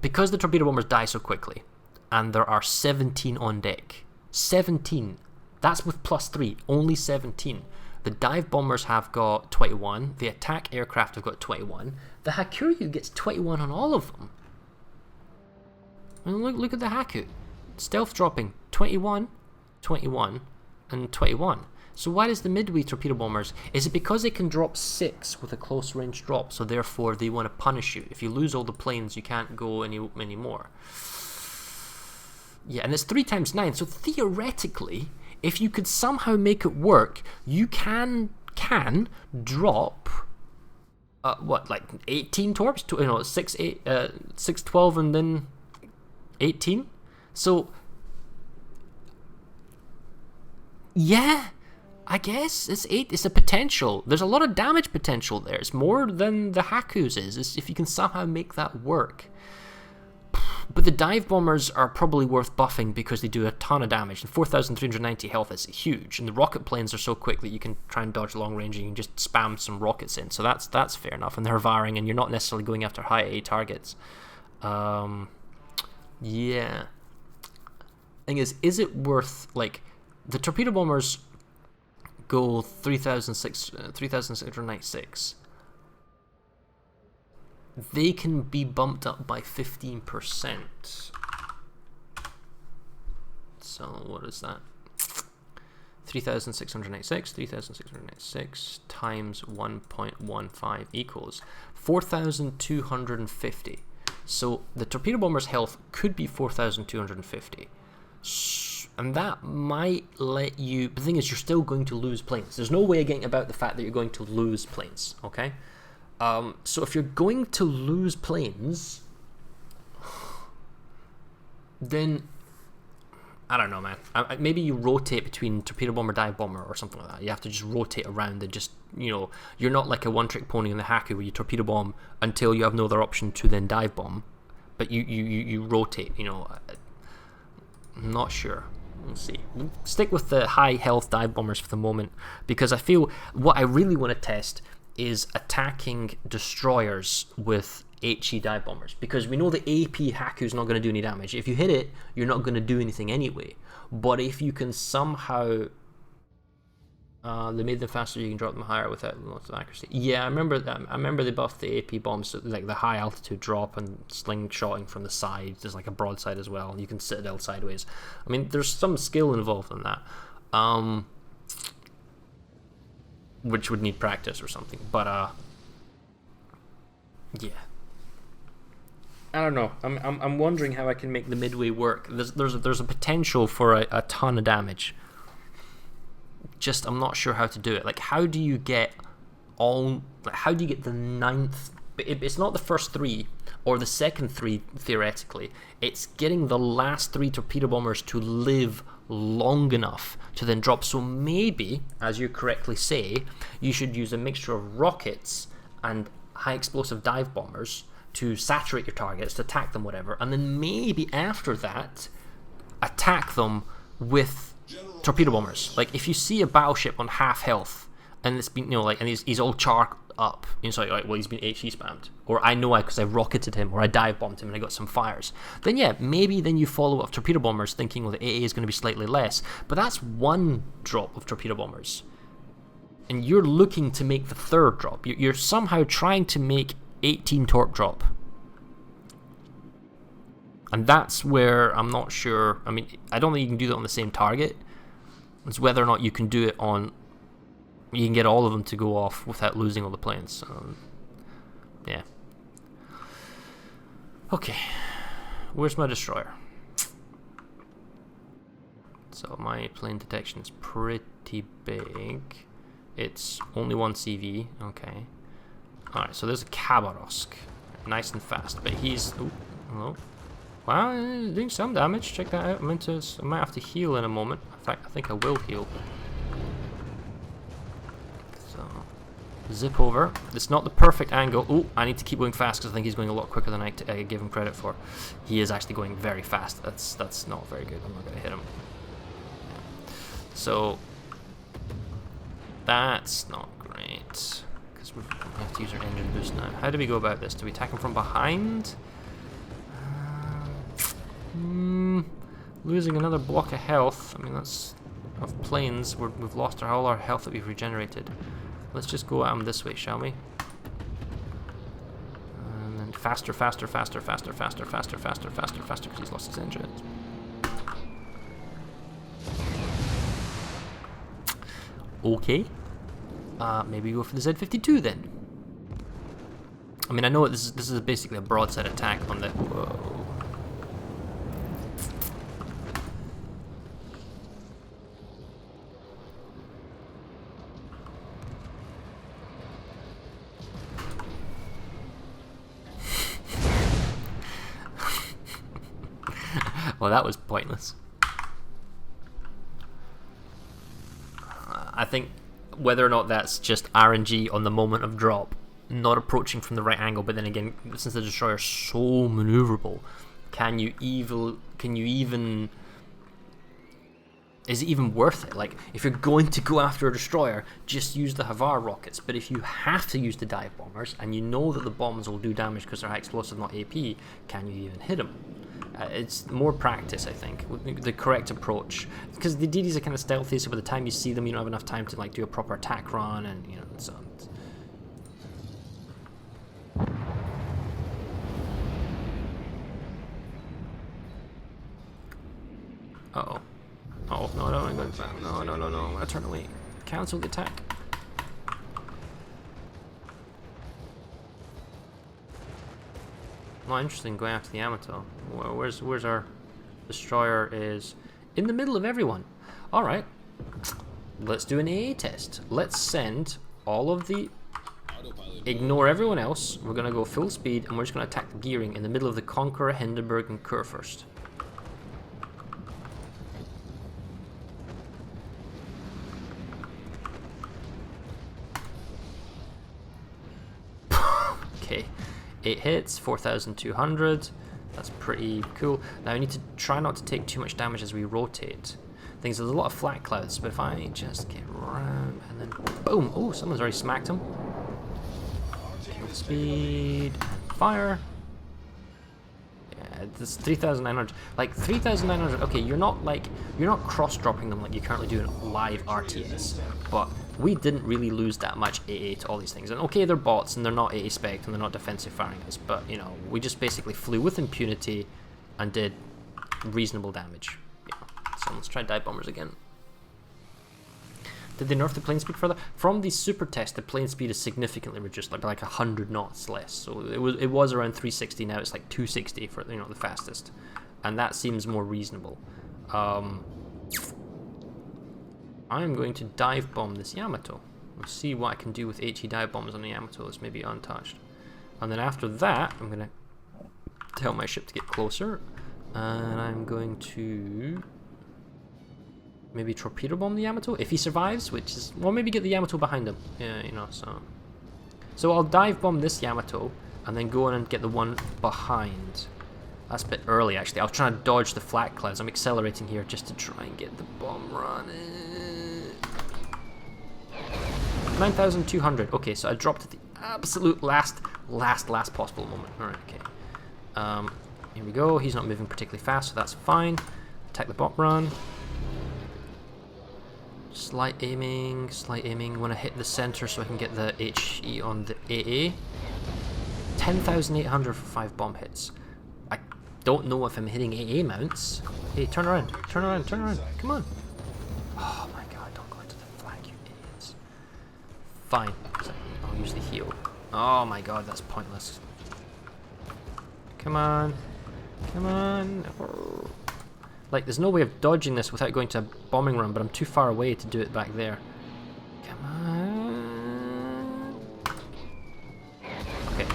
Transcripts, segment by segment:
because the torpedo bombers die so quickly, and there are 17 on deck. 17. That's with +3. Only 17. The dive bombers have got 21. The attack aircraft have got 21. The Hakuryu gets 21 on all of them. I mean, look at the Haku. Stealth dropping 21, 21, and 21. So why does the Midway torpedo bombers? Is it because they can drop 6 with a close range drop, so therefore they want to punish you? If you lose all the planes, you can't go any more. Yeah, and it's 3 times 9. So theoretically, if you could somehow make it work, you can drop what, like 18 torps? 6, 12, and then 18. So yeah, I guess it's 8. It's a potential. There's a lot of damage potential there. It's more than the Haku's is if you can somehow make that work. But the dive bombers are probably worth buffing because they do a ton of damage, and 4,390 health is huge, and the rocket planes are so quick that you can try and dodge long range and you can just spam some rockets in, so that's fair enough, and they're varring, and you're not necessarily going after high A targets. Yeah. Thing is it worth, like, the torpedo bombers go 3,696. They can be bumped up by 15%. So what is that? 3,696 times 1.15 equals 4,250. So the torpedo bomber's health could be 4,250. And that might let you... The thing is, you're still going to lose planes. There's no way of getting about the fact that you're going to lose planes, okay? So if you're going to lose planes, then I don't know, man. Maybe you rotate between torpedo bomber, dive bomber, or something like that. You have to just rotate around and just, you're not like a one-trick pony in the Haku where you torpedo bomb until you have no other option to then dive bomb, but you rotate. I'm not sure. We'll see. We'll stick with the high health dive bombers for the moment, because I feel what I really want to test is attacking destroyers with HE dive bombers, because we know the AP Haku is not going to do any damage. If you hit it, you're not going to do anything anyway. But if you can somehow they made them faster, you can drop them higher without lots of accuracy. Yeah, I remember that. I remember they buffed the AP bombs, so like the high altitude drop and slingshotting from the side. There's like a broadside as well. You can citadel sideways. I mean, there's some skill involved in that. Which would need practice or something, but yeah, I don't know. I'm wondering how I can make the Midway work. There's a potential for a ton of damage. Just I'm not sure how to do it. Like, how do you get the 9th? It's not the first 3 or the second 3 theoretically. It's getting the last 3 torpedo bombers to live long enough to then drop. So maybe, as you correctly say, you should use a mixture of rockets and high explosive dive bombers to saturate your targets, to attack them, whatever, and then maybe after that attack them with torpedo bombers. Like, if you see a battleship on half health and it's been, and he's all charred up, so like, well, he's been HE spammed, or I know because I rocketed him, or I dive bombed him and I got some fires, then yeah, maybe then you follow up torpedo bombers thinking, well, the AA is going to be slightly less, but that's 1 drop of torpedo bombers, and you're looking to make the 3rd drop. You're somehow trying to make 18 torp drop, and that's where I'm not sure. I mean, I don't think you can do that on the same target. It's whether or not you can do it on, you can get all of them to go off without losing all the planes. Yeah. Okay. Where's my destroyer? So my plane detection is pretty big. It's only 1 CV. Okay. Alright, so there's a Khabarovsk. Nice and fast. But he's... Oh, hello. Wow, doing some damage. Check that out. I might have to heal in a moment. In fact, I think I will heal. Zip over. It's not the perfect angle. Oh, I need to keep going fast because I think he's going a lot quicker than I give him credit for. He is actually going very fast. That's not very good. I'm not going to hit him. Yeah. So that's not great because we have to use our engine boost now. How do we go about this? Do we attack him from behind? losing another block of health. I mean, that's of planes. We've lost all our health that we've regenerated. Let's just go at them this way, shall we? And then faster, faster, faster, faster, faster, faster, faster, faster, faster, because he's lost his engines. Okay. Maybe go for the Z52 then. I mean, I know this is basically a broadside attack on the... Whoa. Well, that was pointless. I think whether or not that's just RNG on the moment of drop, not approaching from the right angle, but then again, since the destroyer's so maneuverable, is it even worth it? Like, if you're going to go after a destroyer, just use the Havar rockets. But if you have to use the dive bombers, and you know that the bombs will do damage because they're high explosive, not AP, can you even hit them? It's more practice, I think, the correct approach. Because the DDs are kind of stealthy, so by the time you see them, you don't have enough time to like do a proper attack run, and you know, so. Uh-oh. Oh, no, no, I'm going back. No, no, no, no, I'm gonna turn away. Cancel the attack. Not interested in going after the Yamato. Where's our destroyer? Is in the middle of everyone. Alright. Let's do an AA test. Let's send all of the... Ignore everyone else. We're gonna go full speed and we're just gonna attack the gearing in the middle of the Conqueror, Hindenburg, and Kurfürst. Okay. 8 hits, 4,200. That's pretty cool. Now I need to try not to take too much damage as we rotate. There's a lot of flat clouds, but if I just get around and then boom! Oh, someone's already smacked him. Kill speed, fire. Yeah, this 3,900. Like 3,900. Okay, you're not cross-dropping them like you currently do in live RTS, but we didn't really lose that much AA to all these things. And okay, they're bots and they're not AA spec and they're not defensive firing us, but you know, we just basically flew with impunity and did reasonable damage. Yeah. So let's try dive bombers again. Did they nerf the plane speed further? From the super test, the plane speed is significantly reduced, like 100 knots less. So it was around 360. Now it's like 260 for the fastest, and that seems more reasonable. I'm going to dive bomb this Yamato. We'll see what I can do with HE dive bombs on the Yamato that's maybe untouched. And then after that, I'm going to tell my ship to get closer. And I'm going to maybe torpedo bomb the Yamato if he survives, which is, well, maybe get the Yamato behind him. Yeah, you know, so. So I'll dive bomb this Yamato and then go in and get the one behind. That's a bit early, actually. I was trying to dodge the flat clouds. I'm accelerating here just to try and get the bomb running. 9,200. Okay, so I dropped at the absolute last possible moment. Alright, okay. Here we go. He's not moving particularly fast, so that's fine. Attack the bomb run. Slight aiming. Want to hit the center so I can get the HE on the AA. 10,800 for 5 bomb hits. I don't know if I'm hitting AA mounts. Hey, turn around. Come on. Oh my god, don't go into the flag, you idiots. Fine. I'll use the heal. Oh my god, that's pointless. Come on. Like, there's no way of dodging this without going to a bombing run, but I'm too far away to do it back there. Come on. Okay.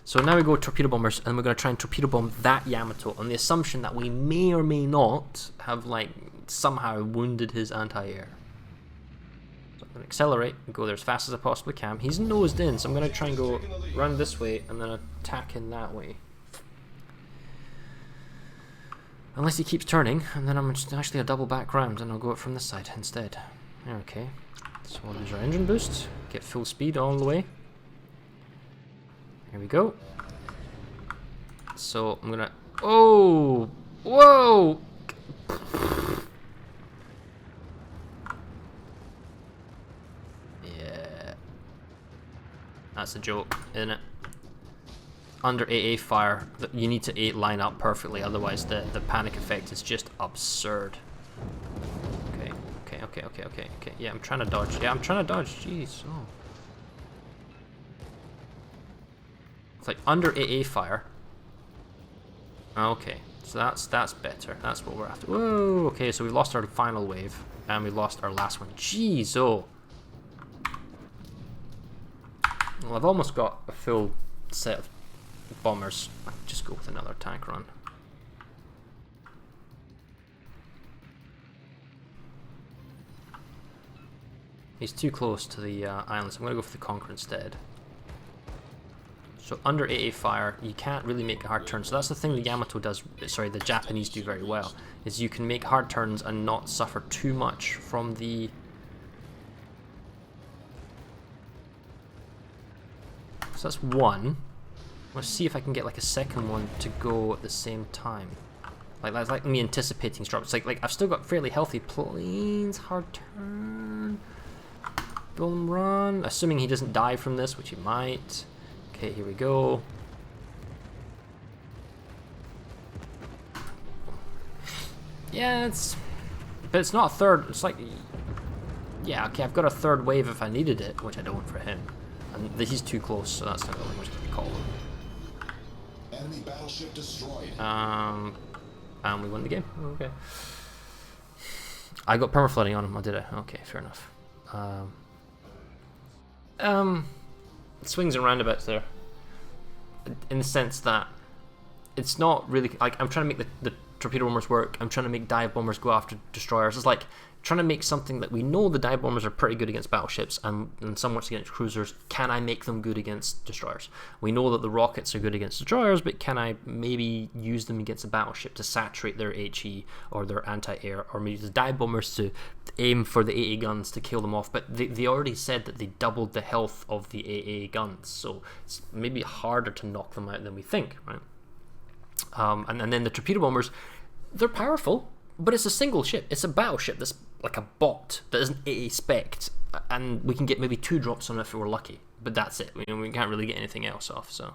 So now we go torpedo bombers, and we're going to try and torpedo bomb that Yamato on the assumption that we may or may not have, like, somehow wounded his anti-air. So I'm going to accelerate and go there as fast as I possibly can. He's nosed in, so I'm going to try and go run this way and then attack in that way. Unless he keeps turning, and then I'm just actually a double back round, and I'll go it from this side instead. Okay. So we'll use our engine boost, get full speed all the way. Here we go. So I'm gonna... Oh! Whoa! Yeah. That's a joke, isn't it? Under AA fire, you need to line up perfectly, otherwise the panic effect is just absurd. Okay. Yeah, I'm trying to dodge. Jeez. Oh. It's like under AA fire. Okay, so that's better. That's what we're after. Whoa. Okay, so we lost our final wave and we lost our last one. Jeez. Oh. Well, I've almost got a full set of bombers. I'll just go with another tank run. He's too close to the islands. I'm going to go for the Conqueror instead. So under AA fire, you can't really make a hard turn. So that's the thing the Yamato does, sorry, the Japanese do very well, is you can make hard turns and not suffer too much from the... So that's one. Let's see if I can get like a second one to go at the same time. Like that's like me anticipating drops. It's like I've still got fairly healthy planes. Hard turn. Boom run. Assuming he doesn't die from this, which he might. Okay, here we go. Yeah, but it's not a third. It's like, yeah, okay, I've got a third wave if I needed it, which I don't for him. And he's too close, so that's not really much to call him. Enemy battleship destroyed. And we won the game. Okay. I got permaflooding on him. I did it. Okay, fair enough. Swings and roundabouts there. In the sense that it's not really like I'm trying to make the torpedo bombers work. I'm trying to make dive bombers go after destroyers. It's like trying to make something that we know the dive bombers are pretty good against battleships and somewhat against cruisers. Can I make them good against destroyers? We know that the rockets are good against destroyers, but can I maybe use them against a battleship to saturate their HE or their anti-air, or maybe the dive bombers to aim for the AA guns to kill them off? But they already said that they doubled the health of the AA guns, so it's maybe harder to knock them out than we think, right? And then the torpedo bombers, they're powerful, but it's a single ship. It's a battleship that's like a bot that isn't AA spec'd, and we can get maybe 2 drops on it if we're lucky, but that's it. We can't really get anything else off, so